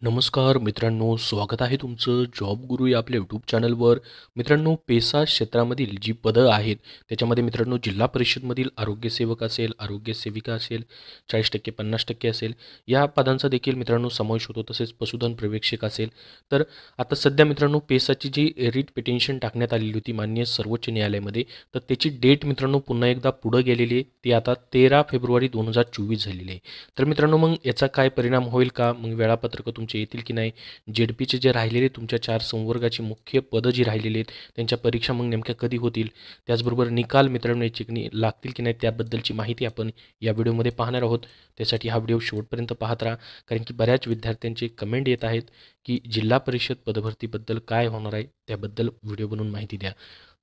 नमस्कार मित्रांनो, स्वागत आहे तुमचं जॉब गुरु या आपल्या यूट्यूब चॅनलवर. मित्रांनो, पेसा क्षेत्रामधील जी पदं आहेत त्याच्यामध्ये मित्रांनो जिल्हा परिषदमधील आरोग्यसेवक असेल, आरोग्य सेविका असेल, 40% 50% असेल, या पदांचा देखील मित्रांनो समावेश होतो. तसेच पशुधन पर्यवेक्षक असेल. तर आता सध्या मित्रांनो पेसाची जी रिट पिटिशन टाकण्यात आलेली होती माननीय सर्वोच्च न्यायालयामध्ये, तर त्याची डेट मित्रांनो पुन्हा एकदा पुढं गेलेली आहे. ती आता 13 फेब्रुवारी 2024 झालेली आहे. तर मित्रांनो मग याचा काय परिणाम होईल का? मग वेळापत्रक तुमचे येतील की नाही? जेडपीचे जे राहिलेले तुमच्या 4 संवर्गाची मुख्य पदं जी राहिलेली आहेत त्यांच्या परीक्षा मग नेमक्या कधी होतील? त्याचबरोबर निकाल मित्रांनो याचे लागतील की नाही त्याबद्दलची माहिती आपण या व्हिडिओमध्ये पाहणार आहोत. त्यासाठी हा व्हिडिओ शेवटपर्यंत पाहत राहा, कारण की बऱ्याच विद्यार्थ्यांचे कमेंट येत आहेत की जिल्हा परिषद पदभरतीबद्दल काय होणार आहे, त्याबद्दल व्हिडिओ बनवून माहिती द्या.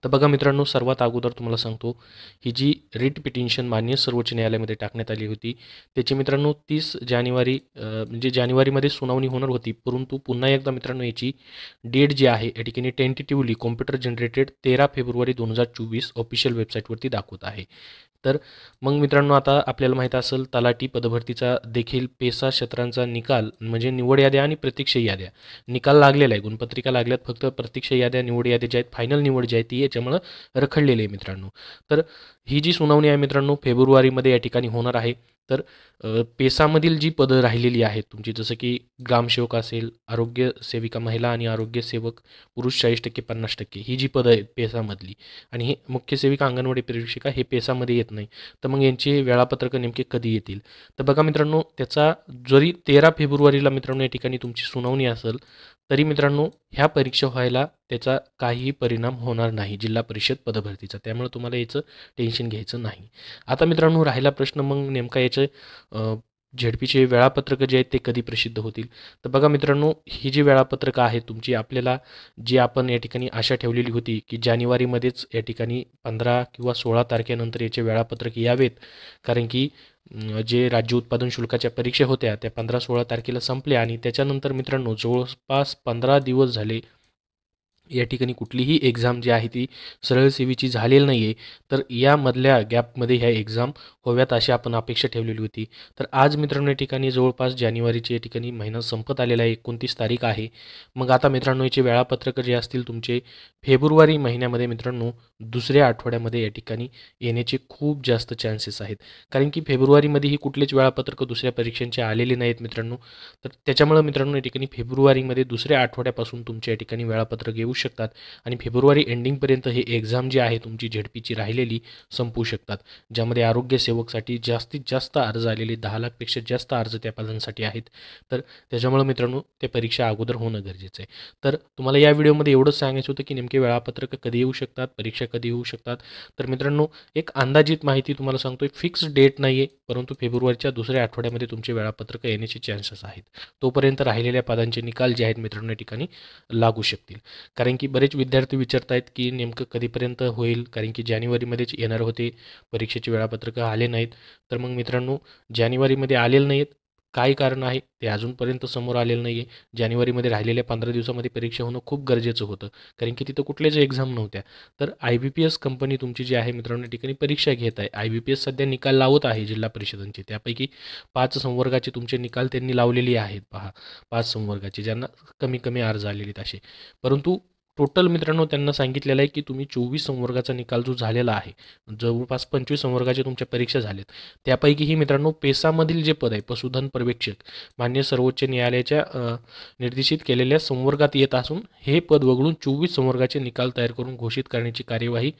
तर बघा मित्रांनो, सर्वात अगोदर तुम्हाला सांगतो, ही जी रिट पिटिशन माननीय सर्वोच्च न्यायालयामध्ये टाकण्यात आली होती त्याची मित्रांनो 30 जानेवारी म्हणजे जानेवारीमध्ये सुनावणी होणार होती. परंतु पुन्हा एकदा मित्रांनो याची डेट जी आहे या ठिकाणी टेंटेटिव्हली कॉम्प्युटर जनरेटेड 13 फेब्रुवारी 2024 ऑफिशियल वेबसाईटवरती दाखवत आहे. तर मग मित्रांनो आता आपल्याला माहीत असेल तलाठी पदभरतीचा देखील पेसा क्षेत्रांचा निकाल म्हणजे निवड याद्या आणि प्रतीक्षा याद्या निकाल लागलेला आहे. गुणपत्रिका लागल्यात, फक्त प्रतीक्षा याद्या निवड याद्या ज्या आहेत फायनल निवड जी आहे ती याच्यामुळं रखडलेली आहे मित्रांनो. तर ही जी सुनावणी आहे मित्रांनो फेब्रुवारीमध्ये या ठिकाणी होणार आहे. तर पेसामधील जी पदं राहिलेली आहेत तुमची, जसं की ग्रामसेवक असेल, आरोग्य सेविका महिला आणि आरोग्य सेवक पुरुष 40% 50%, ही जी पदं आहेत पेसामधली, आणि हे मुख्य सेविका अंगणवाडी परिवेक्षिका हे पेसामध्ये येत नाही. तर मग यांचे वेळापत्रक नेमके कधी येतील? तर बघा मित्रांनो, त्याचा जरी 13 फेब्रुवारीला मित्रांनो या ठिकाणी तुमची सुनावणी असेल तरी मित्रांनो ह्या परीक्षा व्हायला त्याचा काहीही परिणाम होणार नाही जिल्हा परिषद पदभरतीचा. त्यामुळे तुम्हाला याचं टेन्शन घ्यायचं नाही. आता मित्रांनो राहिला प्रश्न मग नेमका याचं झेडपीचे वेळापत्रक जे आहेत ते कधी प्रसिद्ध होतील? तर बघा मित्रांनो, ही जी वेळापत्रकं आहेत तुमची, आपल्याला जी आपण या ठिकाणी आशा ठेवलेली होती की जानेवारीमध्येच या ठिकाणी 15 किंवा 16 तारखेनंतर याचे वेळापत्रक यावेत, कारण की जे राज्य उत्पादन शुल्काच्या परीक्षा होत्या त्या 15-16 तारखेला संपल्या आणि त्याच्यानंतर मित्रांनो जवळपास 15 दिवस झाले या ठिकाणी कुठलीही एक्झाम जी आहे ती सरळ सेवेची झालेली नाही आहे. तर यामधल्या गॅपमध्ये ह्या एक्झाम व्हाव्यात अशी आपण अपेक्षा ठेवलेली होती. तर आज मित्रांनो या ठिकाणी जवळपास जानेवारीचे या ठिकाणी महिना संपत आलेला आहे, 29 तारीख आहे. मग आता मित्रांनो याचे वेळापत्रक जे असतील तुमचे फेब्रुवारी महिन्यामध्ये मित्रांनो दुसऱ्या आठवड्यामध्ये या ठिकाणी येण्याचे खूप जास्त चान्सेस आहेत, कारण की फेब्रुवारीमध्येही कुठलेच वेळापत्रक दुसऱ्या परीक्षांचे आलेले नाहीत मित्रांनो. तर त्याच्यामुळे मित्रांनो या ठिकाणी फेब्रुवारीमध्ये दुसऱ्या आठवड्यापासून तुमच्या या ठिकाणी वेळापत्रक येऊ शकतात आणि फेब्रुवारी एंडिंगपर्यंत हे एक्झाम जी आहे तुमची झेडपीची राहिलेली संपू शकतात, ज्यामध्ये आरोग्य सेवकसाठी जास्तीत जास्त अर्ज आलेले 10 लाखपेक्षा जास्त अर्ज त्या पदांसाठी आहेत. तर त्याच्यामुळे मित्रांनो ते परीक्षा अगोदर होणं गरजेचं आहे. तर तुम्हाला या व्हिडिओमध्ये एवढंच सांगायचं होतं की नेमके वेळापत्रक कधी येऊ शकतात, परीक्षा कधी होऊ शकतात. तर मित्रांनो एक अंदाजित माहिती तुम्हाला सांगतोय, फिक्स डेट नाही आहे, परंतु फेब्रुवारीच्या दुसऱ्या आठवड्यामध्ये तुमचे वेळापत्रक येण्याचे चान्सेस आहेत. तोपर्यंत राहिलेल्या पदांचे निकाल जे आहेत मित्रांनो या ठिकाणी लागू शकतील. कारण की बरेच विद्यार्थी विचारत आहेत की नेमकं कधीपर्यंत होईल, कारण की जानेवारीमध्येच येणार होते, परीक्षेचे वेळापत्रक आले नाहीत. तर मग मित्रांनो जानेवारीमध्ये आलेलं नाहीत, काय कारण आहे ते अजूनपर्यंत समोर आलेलं नाही आहे. जानेवारीमध्ये राहिलेल्या 15 दिवसामध्ये परीक्षा होणं खूप गरजेचं होतं, कारण की तिथं कुठल्याच एक्झाम नव्हत्या. तर IBPS कंपनी तुमची जी आहे मित्रांनो या ठिकाणी परीक्षा घेत आहे. IBPS सध्या निकाल लावत आहे जिल्हा परिषदांचे, त्यापैकी 5 संवर्गाचे तुमचे निकाल त्यांनी लावलेले आहेत. पहा, 5 संवर्गाचे ज्यांना कमी कमी अर्ज आलेले आहेत असे. परंतु टोटल मित्रांनो त्यांना सांगितलेलं आहे की तुम्ही 24 संवर्गाचा निकाल जो झालेला आहे, जवळपास 25 संवर्गाच्या तुमच्या परीक्षा झाल्यात, त्यापैकीही मित्रांनो पेसामधील जे पद आहे पशुधन पर्यवेक्षक मान्य सर्वोच्च न्यायालयाच्या निर्देशित केलेल्या संवर्गात येत असून हे पद वगळून 24 संवर्गाचे निकाल तयार करून घोषित करण्याची कार्यवाही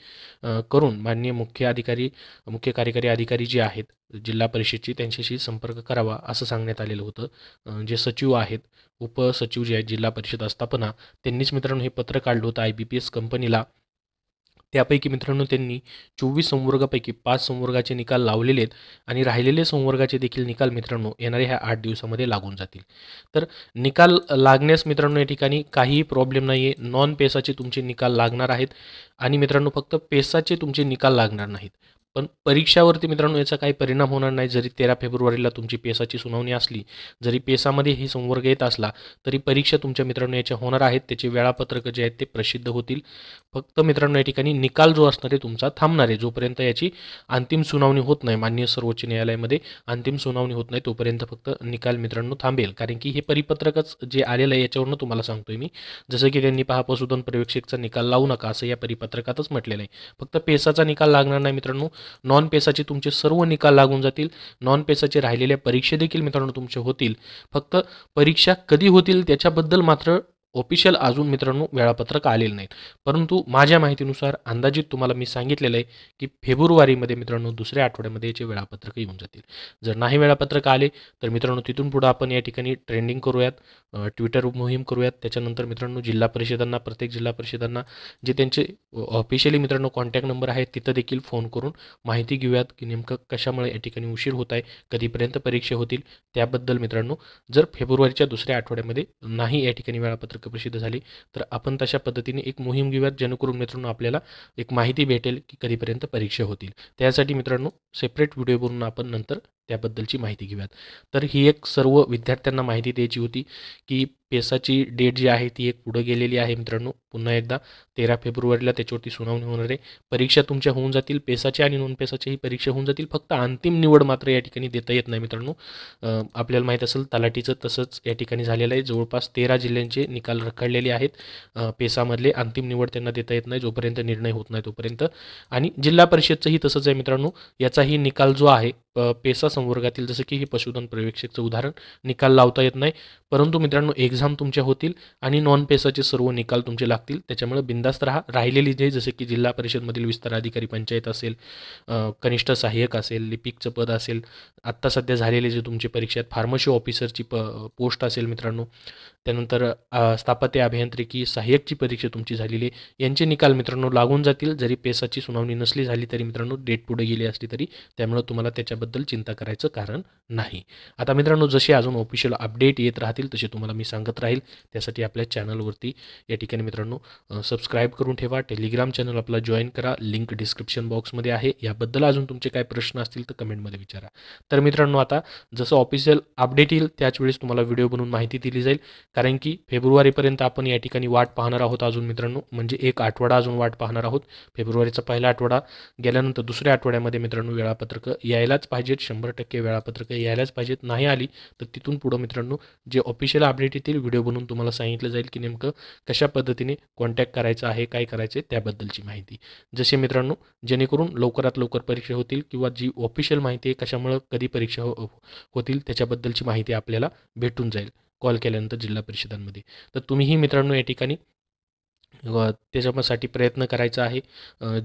करून माननीय मुख्य कार्यकारी अधिकारी जे आहेत जिल्हा परिषदची त्यांच्याशी संपर्क करावा असं सांगण्यात आलेलं होतं. जे सचिव आहेत, उपसचिव जे आहेत जिल्हा परिषद आस्थापना, त्यांनीच मित्रांनो हे पत्र काढलं होतं IBPS कंपनीला. त्यापैकी मित्रांनो त्यांनी 24 संवर्गापैकी 5 संवर्गाचे निकाल लावलेले आहेत आणि राहिलेले संवर्गाचे देखील निकाल मित्रांनो येणाऱ्या ह्या 8 दिवसामध्ये लागून जातील. तर निकाल लागण्यास मित्रांनो या ठिकाणी काहीही प्रॉब्लेम नाही आहे. नॉन पेसाचे तुमचे निकाल लागणार आहेत आणि मित्रांनो फक्त पेसाचे तुमचे निकाल लागणार नाहीत. पण परीक्षावरती मित्रांनो याचा काही परिणाम होणार नाही. जरी 13 फेब्रुवारीला तुमची पेसाची सुनावणी असली, जरी पेसामध्ये ही संवर्ग येत असला, तरी परीक्षा तुमच्या मित्रांनो याच्या होणार आहेत. त्याचे वेळापत्रक जे आहेत ते प्रसिद्ध होतील. फक्त मित्रांनो या ठिकाणी निकाल जो असणार आहे तुमचा थांबणार आहे. जोपर्यंत याची अंतिम सुनावणी होत नाही, माननीय सर्वोच्च न्यायालयामध्ये अंतिम सुनावणी होत नाही, तोपर्यंत फक्त निकाल मित्रांनो थांबेल. कारण की हे परिपत्रकच जे आलेलं आहे याच्यावरून तुम्हाला सांगतोय मी. जसं की त्यांनी पहा पशुधन पर्यवेक्षकचा निकाल लावू नका असं या परिपत्रकातच म्हटलेलं आहे. फक्त पेसाचा निकाल लागणार नाही मित्रांनो, नॉन पेसाचे तुमचे सर्व निकाल लागून जातील. नॉन पेसाचे राहिलेल्या परीक्षा देखील मित्रांनो तुमचे होतील. फक्त परीक्षा कधी होतील त्याच्याबद्दल मात्र ऑफिशियल अजून मित्रांनो वेळापत्रक आलेलं नाहीत. परंतु माझ्या माहितीनुसार अंदाजित तुम्हाला मी सांगितलेलं आहे की फेब्रुवारीमध्ये मित्रांनो दुसऱ्या आठवड्यामध्ये याचे वेळापत्रक येऊन जातील. जर नाही वेळापत्रक आले तर मित्रांनो तिथून पुढे आपण या ठिकाणी ट्रेंडिंग करूयात, ट्विटर मोहीम करूयात. त्याच्यानंतर मित्रांनो जिल्हा परिषदांना, प्रत्येक जिल्हा परिषदांना जे त्यांचे ऑफिशियली मित्रांनो कॉन्टॅक्ट नंबर आहेत तिथं देखील फोन करून माहिती घेऊयात की नेमकं कशामुळे या ठिकाणी उशीर होत आहे, कधीपर्यंत परीक्षा होतील त्याबद्दल मित्रांनो. जर फेब्रुवारीच्या दुसऱ्या आठवड्यामध्ये नाही या ठिकाणी वेळापत्रक प्रसिद्ध झाली तर आपण तशा पद्धतीने एक मोहीम घेऊयात, जेणेकरून मित्रांनो आपल्याला एक माहिती भेटेल की कधीपर्यंत परीक्षा होतील. त्यासाठी मित्रांनो सेपरेट व्हिडिओ बनवून आपण नंतर त्याबद्दलची माहिती घेऊयात. तर ही एक सर्व विद्यार्थ्यांना माहिती द्यायची होती की पेसाची डेट जी आहे ती एक पुढे गेलेली आहे मित्रांनो. पुन्हा एकदा 13 फेब्रुवारीला त्याच्यावरती सुनावणी होणार आहे. परीक्षा तुमच्या होऊन जातील, पेसाच्या आणि नॉन पेसाच्याही परीक्षा होऊन जातील. फक्त अंतिम निवड मात्र या ठिकाणी देता येत नाही मित्रांनो. आपल्याला माहीत असेल तलाठीचं तसंच या ठिकाणी झालेलं आहे. जवळपास 13 जिल्ह्यांचे निकाल रखडलेले आहेत. पेसामधले अंतिम निवड त्यांना देता येत नाही जोपर्यंत निर्णय होत नाही तोपर्यंत. आणि जिल्हा परिषदचंही तसंच आहे मित्रांनो. याचाही निकाल जो आहे पेसा संवर्गातील, जसं की हे पशुधन पर्यवेक्षकचं उदाहरण, निकाल लावता येत नाही. परंतु मित्रांनो एक्झाम तुमच्या होतील आणि नॉन पेसाचे सर्व निकाल तुमचे लागतील. त्याच्यामुळे बिंदास्त राहा. राहिलेली जे जसे की जिल्हा परिषदमधील विस्तार अधिकारी पंचायत असेल, कनिष्ठ सहाय्यक असेल, लिपिकचं पद असेल, आत्ता सध्या झालेले जे तुमची परीक्षा आहेत, फार्मसी ऑफिसरची पोस्ट असेल मित्रांनो, त्यानंतर स्थापत्य अभियांत्रिकी सहाय्यकची परीक्षा तुमची झालेली आहे, यांचे निकाल मित्रांनो लागून जातील. जरी पेसाची सुनावणी नसली झाली तरी मित्रांनो डेट पुढे गेली असली तरी त्यामुळे तुम्हाला त्याच्याबद्दल चिंता करायचं कारण नाही. आता मित्रांनो जसे अजून ऑफिशियल अपडेट येत राहतील तसे तुम्हाला मी सांगत राहील. त्यासाठी आपल्या चॅनलवरती या ठिकाणी मित्रांनो सबस्क्राईब करून ठेवा. टेलिग्राम चॅनल आपला जॉईन करा, लिंक डिस्क्रिप्शन बॉक्समध्ये आहे. याबद्दल अजून तुमचे काय प्रश्न असतील तर कमेंटमध्ये विचारा. तर मित्रांनो आता जसं ऑफिशियल अपडेट येईल त्याच वेळेस तुम्हाला व्हिडिओ बनवून माहिती दिली जाईल. कारण की फेब्रुवारीपर्यंत आपण या ठिकाणी वाट पाहणार आहोत अजून मित्रांनो, म्हणजे एक आठवडा अजून वाट पाहणार आहोत. फेब्रुवारीचा पहिला आठवडा गेल्यानंतर दुसऱ्या आठवड्यामध्ये मित्रांनो वेळापत्रक यायलाच पाहिजेत. 100% वेळापत्रक यायलाच पाहिजेत. नाही आली तर तिथून पुढं मित्रांनो जे ऑफिशियल अपडेट येतील व्हिडिओ बनवून तुम्हाला सांगितलं जाईल की नेमकं कशा पद्धतीने कॉन्टॅक्ट करायचं आहे, काय करायचे त्याबद्दलची माहिती. जसे मित्रांनो जेणेकरून लवकरात लवकर परीक्षा होतील किंवा जी ऑफिशियल माहिती आहे कशामुळे कधी परीक्षा होतील त्याच्याबद्दलची माहिती आपल्याला भेटून जाईल कॉल केल्यानंतर जिल्हा परिषदांमध्ये. तर तुम्हीही मित्रांनो या ठिकाणी त्याच्यासाठी प्रयत्न करायचा आहे,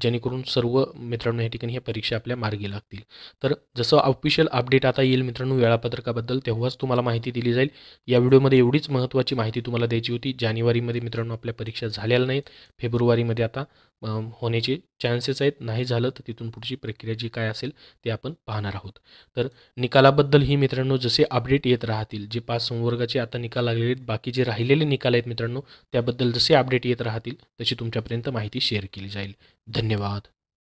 जेणेकरून सर्व मित्रांनो या ठिकाणी ह्या परीक्षा आपल्या मार्गी लागतील. तर जसं ऑफिशियल अपडेट आता येईल मित्रांनो वेळापत्रकाबद्दल तेव्हाच तुम्हाला माहिती दिली जाईल. या व्हिडिओमध्ये एवढीच महत्त्वाची माहिती तुम्हाला द्यायची होती. जानेवारीमध्ये मित्रांनो आपल्या परीक्षा झालेल्या नाहीत, फेब्रुवारीमध्ये आता होण्याचे चान्सेस आहेत. नाही झालं तर तिथून पुढची प्रक्रिया जी काय असेल ते आपण पाहणार आहोत. तर निकालाबद्दल ही मित्रांनो जसे अपडेट येत राहतील, जे 5 संवर्गाचे आता निकाल लागलेले आहेत, बाकी जे राहिलेले निकाल आहेत मित्रांनो त्याबद्दल जसे अपडेट येत राहतील तशी तुमच्यापर्यंत माहिती शेअर केली जाईल. धन्यवाद.